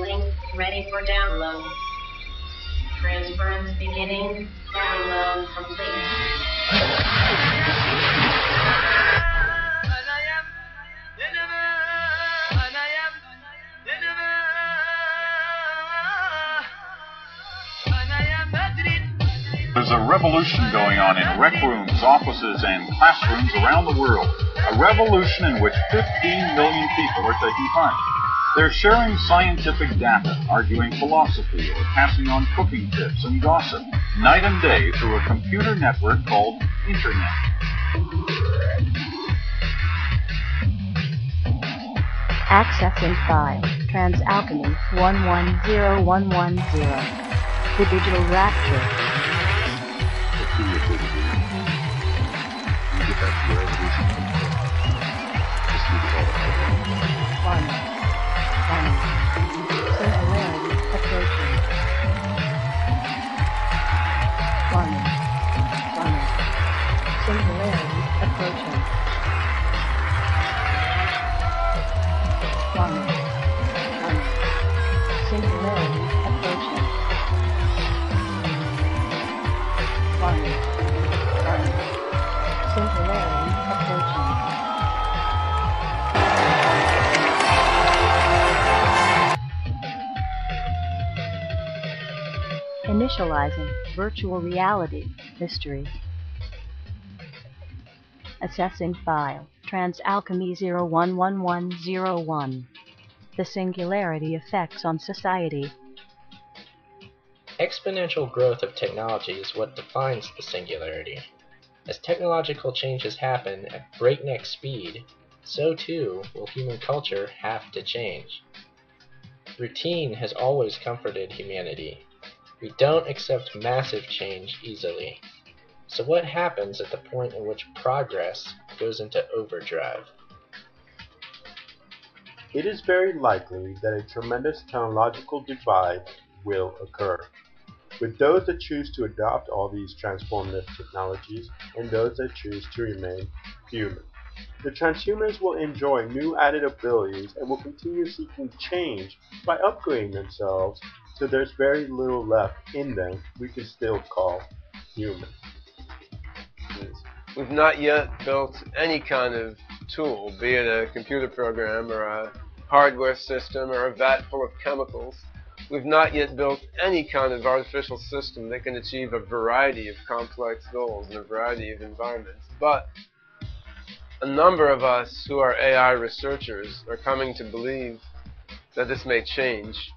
Link ready for download. Transference beginning. Download complete. There's a revolution going on in rec rooms, offices, and classrooms around the world. A revolution in which 15 million people are taking part. They're sharing scientific data, arguing philosophy, or passing on cooking tips and gossip, night and day through a computer network called Internet. Accessing file, Transalchemy 110110. The Digital Rapture. You get back to your evolution. Just leave it all One. Singularity approaching. One. Singularity approaching. One. Singularity approaching. One. Singularity approaching. Initializing virtual reality history. Assessing file, Transalchemy 011101. The singularity effects on society. Exponential growth of technology is what defines the singularity. As technological changes happen at breakneck speed, so too will human culture have to change. Routine has always comforted humanity. We don't accept massive change easily. So what happens at the point in which progress goes into overdrive? It is very likely that a tremendous technological divide will occur, with those that choose to adopt all these transformative technologies and those that choose to remain human. The transhumans will enjoy new added abilities and will continue seeking change by upgrading themselves till there's very little left in them we can still call human. We've not yet built any kind of tool, be it a computer program or a hardware system or a vat full of chemicals. We've not yet built any kind of artificial system that can achieve a variety of complex goals in a variety of environments. But a number of us who are AI researchers are coming to believe that this may change.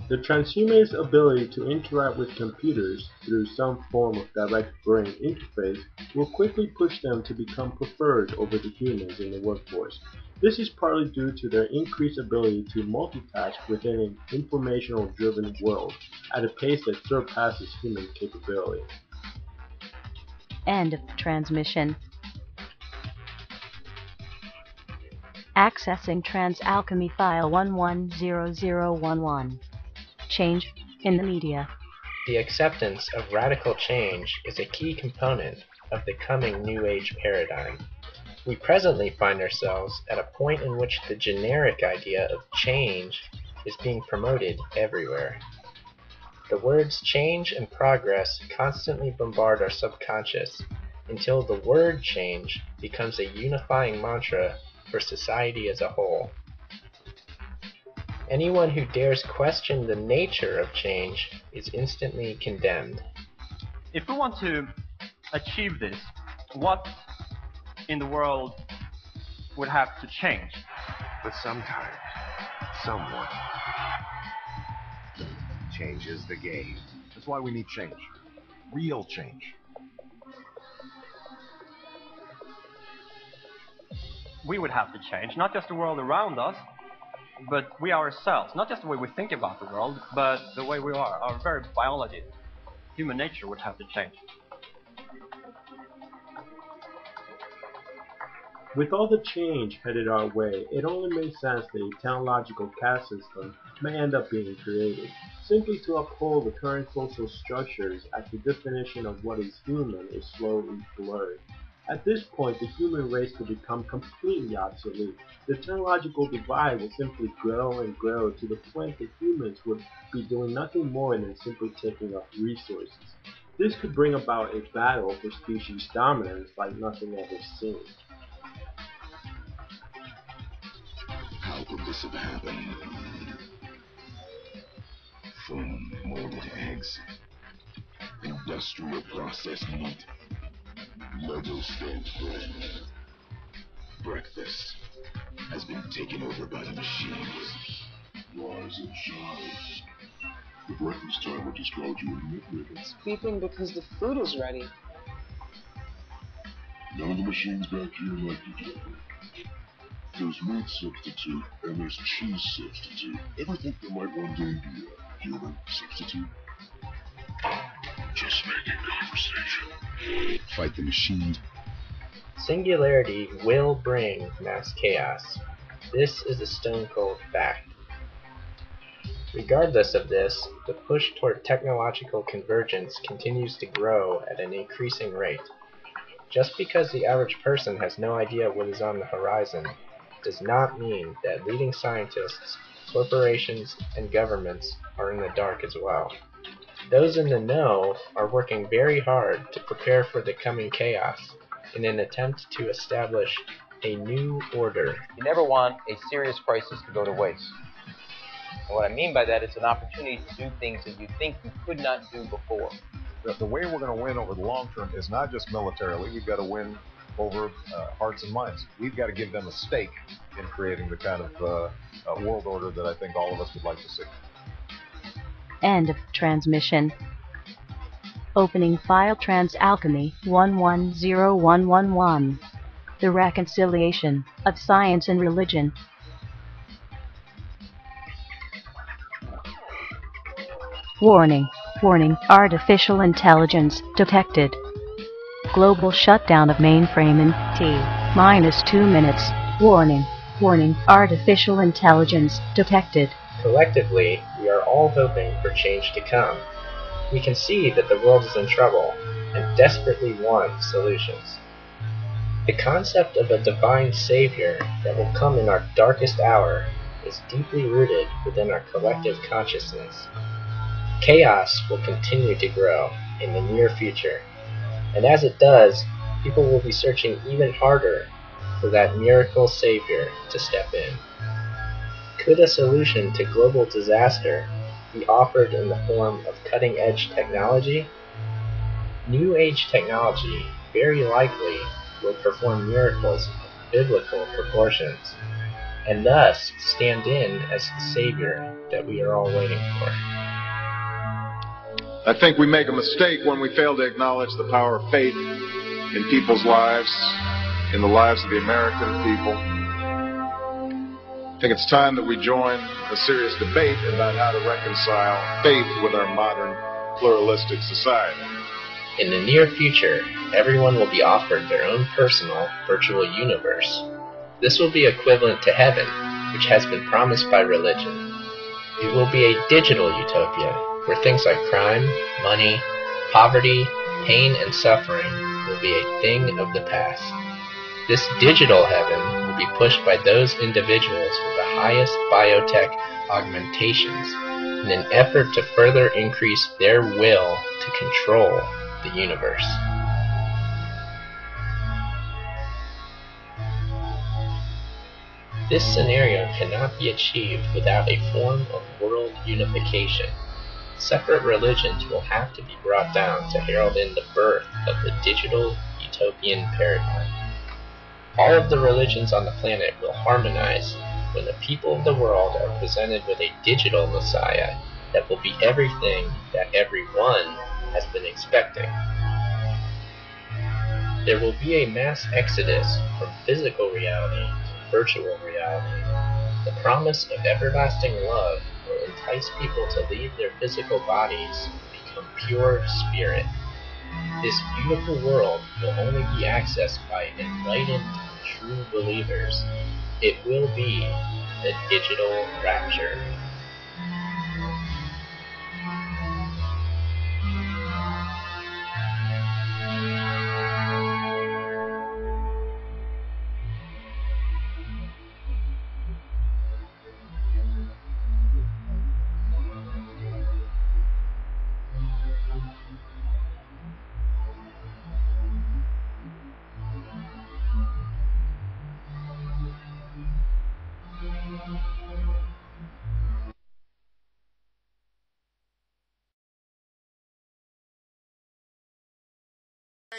The transhumans' ability to interact with computers through some form of direct brain interface will quickly push them to become preferred over the humans in the workforce. This is partly due to their increased ability to multitask within an informational-driven world at a pace that surpasses human capability. End of transmission. Accessing Transalchemy file 110011. Change in the media. The acceptance of radical change is a key component of the coming New Age paradigm. We presently find ourselves at a point in which the generic idea of change is being promoted everywhere. The words change and progress constantly bombard our subconscious until the word change becomes a unifying mantra for society as a whole. Anyone who dares question the nature of change is instantly condemned. If we want to achieve this, what in the world would have to change? But sometimes, someone changes the game. That's why we need change. Real change. We would have to change, not just the world around us, but we ourselves. Not just the way we think about the world, but the way we are. Our very biology, human nature would have to change. With all the change headed our way, it only makes sense that a technological caste system may end up being created, simply to uphold the current social structures as the definition of what is human is slowly blurred, At this point, the human race will become completely obsolete. The technological divide will simply grow and grow to the point that humans would be doing nothing more than simply taking up resources. This could bring about a battle for species dominance like nothing ever seen. How could this have happened? From molded eggs, industrial processed meat, Lego stove bread. Breakfast has been taken over by the machines. Rise and shine. The breakfast timer just called you a nitwit. It's beeping because the food is ready. None of the machines back here like each other. There's meat substitute and there's cheese substitute. Ever think there might one day be a human substitute? Just making conversation. Fight the machines. Singularity will bring mass chaos. This is a stone-cold fact. Regardless of this, the push toward technological convergence continues to grow at an increasing rate. Just because the average person has no idea what is on the horizon does not mean that leading scientists, corporations, and governments are in the dark as well. Those in the know are working very hard to prepare for the coming chaos in an attempt to establish a new order. You never want a serious crisis to go to waste. And what I mean by that is an opportunity to do things that you think you could not do before. The way we're going to win over the long term is not just militarily. We've got to win over hearts and minds. We've got to give them a stake in creating the kind of world order that I think all of us would like to see. End of transmission. Opening file Transalchemy 110111. The reconciliation of science and religion. Warning. Warning. Artificial intelligence detected. Global shutdown of mainframe in T-2 minutes. Warning. Warning. Artificial intelligence detected. Collectively, we are all hoping for change to come. We can see that the world is in trouble and desperately want solutions. The concept of a divine savior that will come in our darkest hour is deeply rooted within our collective consciousness. Chaos will continue to grow in the near future, and as it does, people will be searching even harder for that miracle savior to step in. Could a solution to global disaster be offered in the form of cutting-edge technology? New Age technology very likely will perform miracles of biblical proportions, and thus stand in as the savior that we are all waiting for. I think we make a mistake when we fail to acknowledge the power of faith in people's lives, in the lives of the American people. I think it's time that we join a serious debate about how to reconcile faith with our modern pluralistic society. In the near future, everyone will be offered their own personal virtual universe. This will be equivalent to heaven, which has been promised by religion. It will be a digital utopia, where things like crime, money, poverty, pain, and suffering will be a thing of the past. This digital heaven will be pushed by those individuals with the highest biotech augmentations in an effort to further increase their will to control the universe. This scenario cannot be achieved without a form of world unification. Separate religions will have to be brought down to herald in the birth of the digital utopian paradigm. All of the religions on the planet will harmonize when the people of the world are presented with a digital messiah that will be everything that everyone has been expecting. There will be a mass exodus from physical reality to virtual reality. The promise of everlasting love will entice people to leave their physical bodies and become pure spirit. This beautiful world will only be accessed by enlightened, true believers. It will be the digital rapture.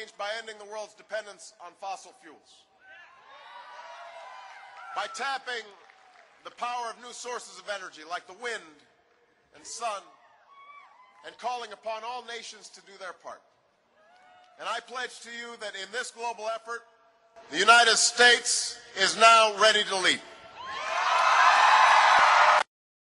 change by ending the world's dependence on fossil fuels, by tapping the power of new sources of energy like the wind and sun, and calling upon all nations to do their part. And I pledge to you that in this global effort, the United States is now ready to lead.